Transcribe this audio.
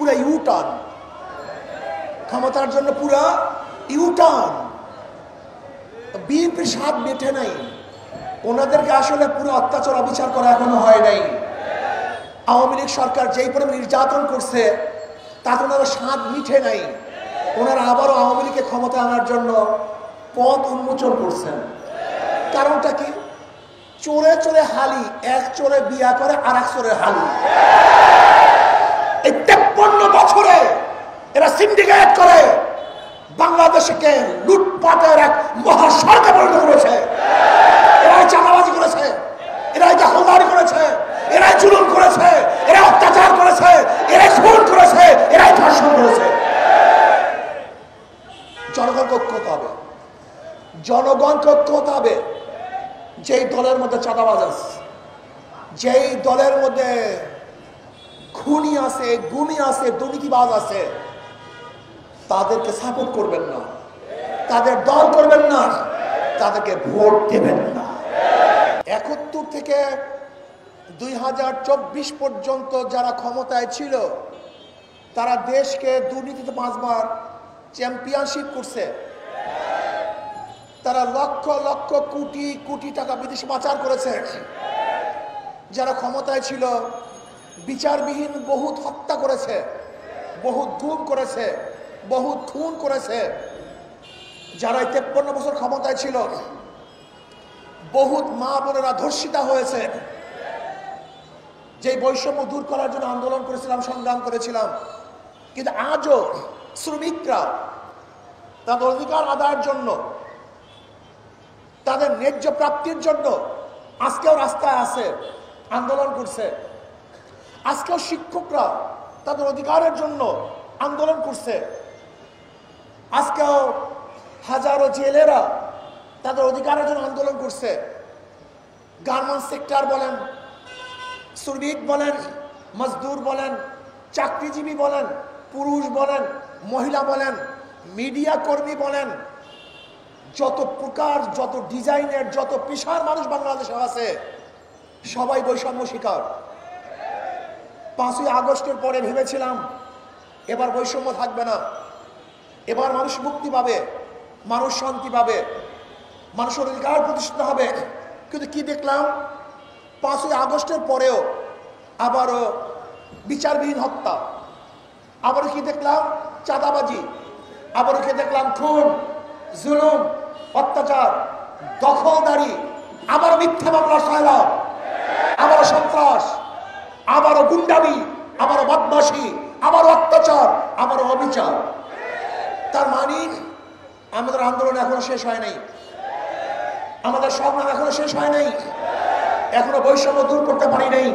পুরো ইউটার্ন, ক্ষমতার জন্য পুরো ইউটার্ন। বিএনপির স্বাদ মেটে নাই, ওনাদেরকে আসলে পুরো অত্যাচার অবিচার করা এখনো হয় নাই। আওয়ামী লীগ সরকার যেই পরিমাণ নির্যাতন করছে তাতে ওনারা স্বাদ মিঠে নাই। ওনারা আবারও আওয়ামী লীগকে ক্ষমতা আনার জন্য পথ উন্মোচন করছেন। কারণটা কি? চোরে চোরে হালি, এক চোরে বিয়া করে আর এক চোরে হালি। এই 53 বছরে এরা সিন্ডিকেট করে বাংলাদেশকে লুটপাটের এক মহাসড়কে পরিণত করেছে। এরাই চাঁদাবাজি করেছে, এরাই দখলদারি করেছে, এরাই জুলুম করেছে, এরা অত্যাচার করেছে, এরাই খুন করেছে, এরাই ধর্ষণ করেছে। জনগণকে ঐক্য হতে হবে, জনগণকে ঐক্য হতে হবে। যেই দলের মধ্যে চাঁদাবাজ আছে, যেই দলের মধ্যে খুনি আছে, গুমি আছে, দুর্নীতিবাজ আছে, তাদেরকে সাপোর্ট করবেন না, তাদের দল করবেন না, তাদেরকে ভোট দেবেন না। 71 থেকে 2024 পর্যন্ত যারা ক্ষমতায় ছিল তারা দেশকে দুর্নীতিতে 5 বার চ্যাম্পিয়নশিপ করছে। তারা লক্ষ লক্ষ কোটি কোটি টাকা বিদেশে পাচার করেছে। যারা ক্ষমতায় ছিল বিচারবিহীন বহুত হত্যা করেছে, বহুত গুম করেছে, বহুত খুন করেছে। যারা 53 বছর ক্ষমতায় ছিল বহুত মা বোনেরা ধর্ষিতা হয়েছে। যে বৈষম্য দূর করার জন্য আন্দোলন করেছিলাম, সংগ্রাম করেছিলাম, কিন্তু আজও শ্রমিকরা তাদের অধিকার আদায়ের জন্য, তাদের ন্যায্য প্রাপ্তির জন্য আজকেও রাস্তায় আছে, আন্দোলন করছে। আজকেও শিক্ষকরা তাদের অধিকারের জন্য আন্দোলন করছে। আজকেও হাজারো জেলেরা তাদের অধিকারের জন্য আন্দোলন করছে। গার্মেন্টস সেক্টর বলেন, শ্রমিক বলেন, মজদুর বলেন, চাকরিজীবী বলেন, পুরুষ বলেন, মহিলা বলেন, মিডিয়া কর্মী বলেন, যত প্রকার, যত ডিজাইনের, যত পেশার মানুষ বাংলাদেশে আছে সবাই বৈষম্য শিকার। 5ই আগস্টের পরে ভেবেছিলাম এবার বৈষম্য থাকবে না, এবার মানুষ মুক্তি পাবে, মানুষ শান্তি পাবে, মানুষের অধিকার প্রতিষ্ঠিত হবে। কিন্তু কি দেখলাম? 5ই আগস্টের পরেও আবারও বিচারবিহীন হত্যা, আবারও কি দেখলাম? চাঁদাবাজি, আবারও কি দেখলাম? খুন, জুলুম, অত্যাচার, দখলদারি, আবারও মিথ্যা মামলা সয়লাভ, আবারও সন্ত্রাস, আবারও গুন্ডামি, আবারও বদমাশি, আবারও অত্যাচার, আবারও অবিচার। তার মানে আমাদের আন্দোলন এখনো শেষ হয় নাই, আমাদের সংগ্রাম এখনো শেষ হয় নাই, এখনো বৈষম্য দূর করতে পারি নাই।